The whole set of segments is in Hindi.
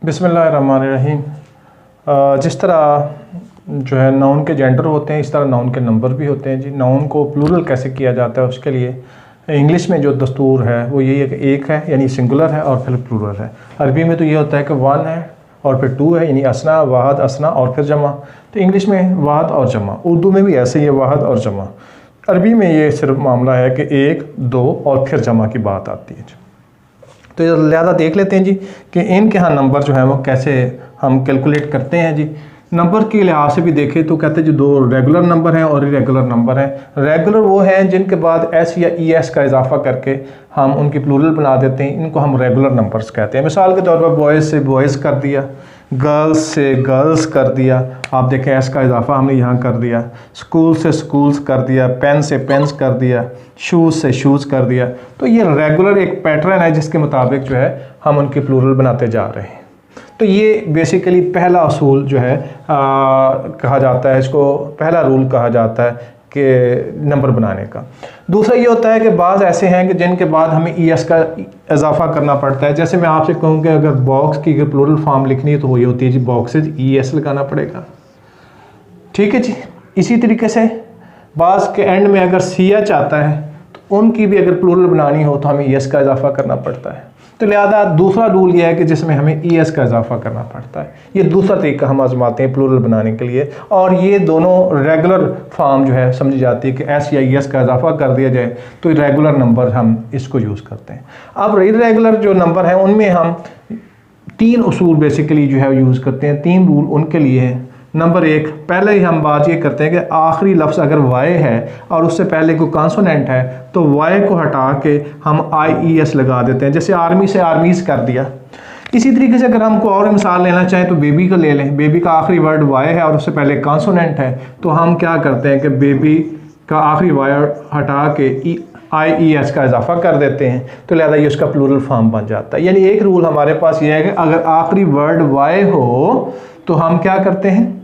बिस्मिल्लाहिर्रहमानिर्रहीम। जिस तरह जो है नाउन के जेंडर होते हैं, इस तरह नाउन के नंबर भी होते हैं जी। नाउन को प्लूरल कैसे किया जाता है, उसके लिए इंग्लिश में जो दस्तूर है वो यही है कि एक है यानी सिंगुलर है और फिर प्लूरल है। अरबी में तो ये होता है कि वन है और फिर टू है यानी असना, वाहद, असना और फिर जमा। तो इंग्लिश में वाहद और जमा। उर्दू में भी ऐसे ही है, वाहद और जमा। अरबी में ये सिर्फ मामला है कि एक, दो और फिर जमा की बात आती है। तो लिहाजा देख लेते हैं जी कि इनके यहाँ नंबर जो है वो कैसे हम कैलकुलेट करते हैं जी। नंबर के लिहाज से भी देखें तो कहते हैं जो दो रेगुलर नंबर हैं और इरेगुलर नंबर हैं। रेगुलर वो हैं जिनके बाद एस या ई एस का इजाफा करके हम उनकी प्लूरल बना देते हैं, इनको हम रेगुलर नंबर्स कहते हैं। मिसाल के तौर पर बॉयज़ से बॉयज़ कर दिया, गर्ल्स से गर्ल्स कर दिया, आप देखें एस का इजाफा हमने यहाँ कर दिया। स्कूल से स्कूल्स कर दिया, पेन से पेन्स कर दिया, शूज़ से शूज़ कर दिया। तो ये रेगुलर एक पैटर्न है जिसके मुताबिक जो है हम उनकी प्लूरल बनाते जा रहे हैं। तो ये बेसिकली पहला असूल जो है कहा जाता है, इसको पहला रूल कहा जाता है कि नंबर बनाने का। दूसरा ये होता है कि बाज़ ऐसे हैं कि जिनके बाद हमें ई एस का इजाफा करना पड़ता है। जैसे मैं आपसे कहूँ कि अगर बॉक्स की अगर प्लूरल फॉर्म लिखनी है तो वो ये होती है जी, बॉक्सेज, ई एस लगाना पड़ेगा। ठीक है जी। इसी तरीके से बाज़ के एंड में अगर सी एच आता है तो उनकी भी अगर प्लूरल बनानी हो तो हमें ई एस का इजाफा करना पड़ता है। तो लिहाजा दूसरा रूल यह है कि जिसमें हमें ई एस का इजाफा करना पड़ता है। ये दूसरा तरीका हम आजमाते हैं प्लूरल बनाने के लिए, और ये दोनों रेगुलर फॉर्म जो है समझी जाती है कि एस या ई एस का इजाफा कर दिया जाए तो रेगुलर नंबर हम इसको यूज़ करते हैं। अब इरेगुलर जो नंबर हैं उनमें हम तीन उसूल बेसिकली जो है यूज़ करते हैं, तीन रूल उनके लिए हैं। नंबर एक, पहले ही हम बात ये करते हैं कि आखिरी लफ्ज़ अगर वाई है और उससे पहले कोई कॉन्सोनेंट है तो वाई को हटा के हम आई ई एस लगा देते हैं। जैसे आर्मी से आर्मीज़ कर दिया। इसी तरीके से अगर हमको और मिसाल लेना चाहें तो बेबी को ले लें। बेबी का आखिरी वर्ड वाई है और उससे पहले कॉन्सोनेंट है, तो हम क्या करते हैं कि बेबी का आखिरी वाई हटा के आई ई एस का इजाफा कर देते हैं। तो लिहाजा ये उसका प्लूरल फॉर्म बन जाता है। यानी एक रूल हमारे पास ये है कि अगर आखिरी वर्ड वाई हो तो हम क्या करते हैं,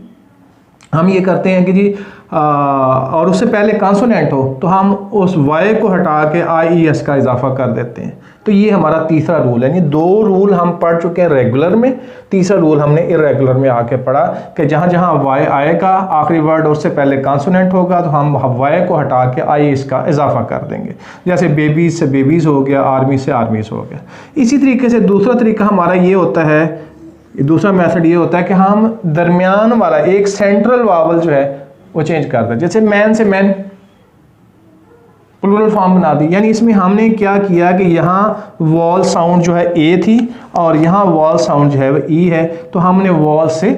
हम ये करते हैं कि जी और उससे पहले कॉन्सोनेंट हो तो हम उस वाई को हटा के आई ई एस का इजाफा कर देते हैं। तो ये हमारा तीसरा रूल है। यानी दो रूल हम पढ़ चुके हैं रेगुलर में, तीसरा रूल हमने इरेगुलर में आके पढ़ा कि जहाँ जहाँ वाई आएगा आखिरी वर्ड और उससे पहले कॉन्सोनेंट होगा तो हम वाई को हटा के आई इसका इजाफा कर देंगे। जैसे बेबीज से बेबीज़ हो गया, आर्मी से आर्मीज़ हो गया। इसी तरीके से दूसरा तरीका हमारा ये होता है, दूसरा मेथड ये होता है कि हम दरमियान वाला एक सेंट्रल वावल जो है वो चेंज कर दें। जैसे मैन से मैन प्लूरल फॉर्म बना दी। यानी इसमें हमने क्या किया कि यहाँ वॉल साउंड जो है ए थी और यहाँ वॉल साउंड जो है वो ई है, तो हमने वॉल से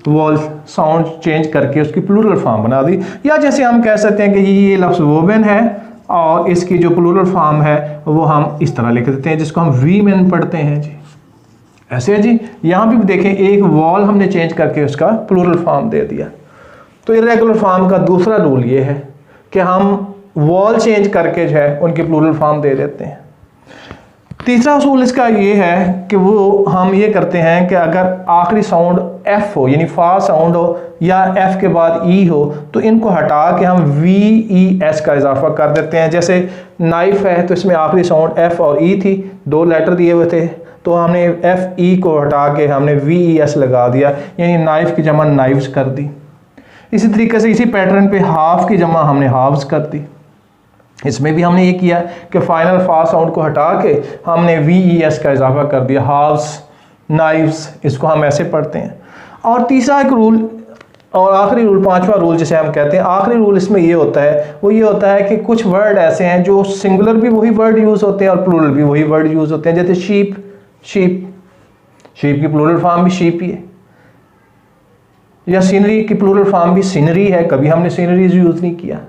वॉल साउंड चेंज करके उसकी प्लूरल फॉर्म बना दी। या जैसे हम कह सकते हैं कि ये लफ्ज़ वोमेन है और इसकी जो प्लूरल फॉर्म है वो हम इस तरह लिख देते हैं जिसको हम वी मेन पढ़ते हैं जी। ऐसे है जी। यहाँ भी देखें एक वॉल हमने चेंज करके उसका प्लूरल फॉर्म दे दिया। तो इरेगुलर फॉर्म का दूसरा रूल ये है कि हम वॉल चेंज करके जो है उनके प्लूरल फॉर्म दे देते हैं। तीसरा उसूल इसका ये है कि वो हम ये करते हैं कि अगर आखिरी साउंड एफ हो यानी फा साउंड हो या एफ के बाद ई हो तो इनको हटा के हम वी ई एस का इजाफा कर देते हैं। जैसे नाइफ है तो इसमें आखिरी साउंड एफ और ई थी, दो लेटर दिए हुए थे, तो हमने एफ ई को हटा के हमने वी ई एस लगा दिया, यानी नाइफ की जमा नाइव्स कर दी। इसी तरीके से इसी पैटर्न पे हाफ की जमा हमने हाफ्स कर दी। इसमें भी हमने ये किया कि फाइनल फा साउंड को हटा के हमने वी ई एस का इजाफा कर दिया, हाफ्स, नाइव्स, इसको हम ऐसे पढ़ते हैं। और तीसरा एक रूल और आखिरी रूल, पांचवा रूल जिसे हम कहते हैं, आखिरी रूल इसमें ये होता है, वो ये होता है कि कुछ वर्ड ऐसे हैं जो सिंगुलर भी वही वर्ड यूज़ होते हैं और प्लूरल भी वही वर्ड यूज़ होते हैं। जैसे शीप, शीप, शीप की प्लूरल फॉर्म भी शीप ही है। या सीनरी की प्लूरल फॉर्म भी सीनरी है, कभी हमने सीनरीज यूज़ नहीं किया।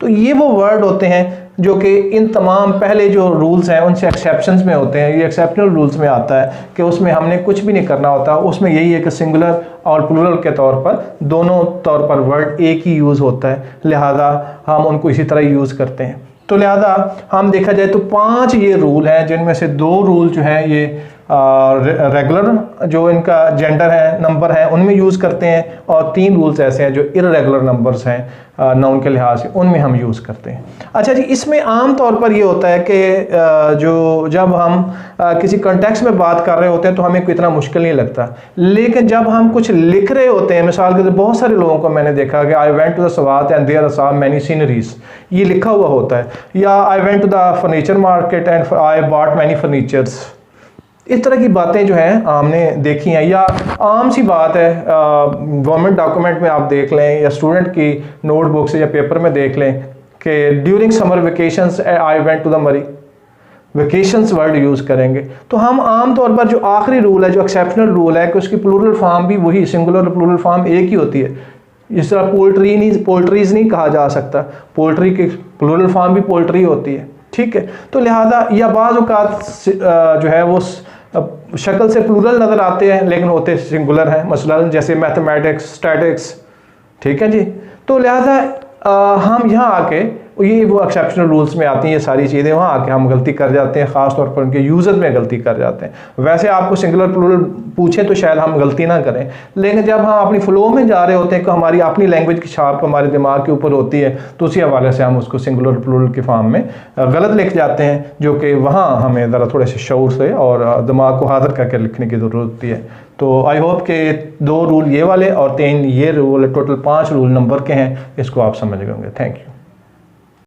तो ये वो वर्ड होते हैं जो कि इन तमाम पहले जो रूल्स हैं उनसे एक्सेप्शंस में होते हैं। ये एक्सेप्शनल रूल्स में आता है कि उसमें हमने कुछ भी नहीं करना होता, उसमें यही है कि सिंगुलर और प्लूरल के तौर पर दोनों तौर पर वर्ड एक ही यूज़ होता है, लिहाजा हम उनको इसी तरह यूज़ करते हैं। तो लिहाजा हम देखा जाए तो 5 ये रूल हैं जिनमें से 2 रूल जो हैं ये रेगुलर जो इनका जेंडर है, नंबर है, उनमें यूज़ करते हैं, और 3 रूल्स ऐसे हैं जो इर्रेगुलर नंबर्स हैं नाउन के लिहाज से, उनमें हम यूज़ करते हैं। अच्छा जी, इसमें आम तौर पर ये होता है कि जो जब हम किसी कॉन्टेक्स्ट में बात कर रहे होते हैं तो हमें कोई इतना मुश्किल नहीं लगता, लेकिन जब हम कुछ लिख रहे होते हैं, मिसाल के तौर पर बहुत सारे लोगों को मैंने देखा कि I went to the Swat and there are many sceneries, ये लिखा हुआ होता है, या I went to the furniture market and I bought many furnitures. इस तरह की बातें जो हैं हमने देखी हैं, या आम सी बात है गवर्नमेंट डॉक्यूमेंट में आप देख लें, या स्टूडेंट की नोटबुक से या पेपर में देख लें कि during summer vacations I went to the Murree, vacations word use करेंगे। तो हम आम तौर पर जो आखिरी रूल है, जो एक्सेप्शनल रूल है, कि उसकी प्लूरल फॉर्म भी वही, सिंगुलर प्लूरल फॉर्म एक ही होती है। इस तरह पोल्ट्रीज नहीं कहा जा सकता, पोल्ट्री की प्लूरल फॉर्म भी पोल्ट्री होती है, ठीक है। तो लिहाजा या बाज़ औक़ात जो है वो शक्ल से प्लूरल नज़र आते हैं लेकिन होते सिंगुलर हैं, मसलन जैसे मैथमेटिक्स, स्टैटिक्स, ठीक है जी। तो लिहाजा हम यहाँ आके ये वो एक्सेप्शनल रूल्स में आती हैं ये सारी चीज़ें, वहाँ आके हम गलती कर जाते हैं, ख़ास तौर पर उनके यूज़र में गलती कर जाते हैं। वैसे आपको सिंगुलर प्लूरल पूछें तो शायद हम गलती ना करें, लेकिन जब हम अपनी फ़्लो में जा रहे होते हैं कि हमारी अपनी लैंग्वेज की छाप हमारे दिमाग के ऊपर होती है, तो उसी हवाले से हम उसको सिंगुलर प्लूरल के फॉर्म में गलत लिख जाते हैं, जो कि वहाँ हमें ज़रा थोड़े से शऊर से और दिमाग को हाज़िर करके लिखने की ज़रूरत होती है। तो आई होप कि 2 रूल ये वाले और 3 ये रूल, टोटल 5 रूल नंबर के हैं, इसको आप समझ गए होंगे। Thank you.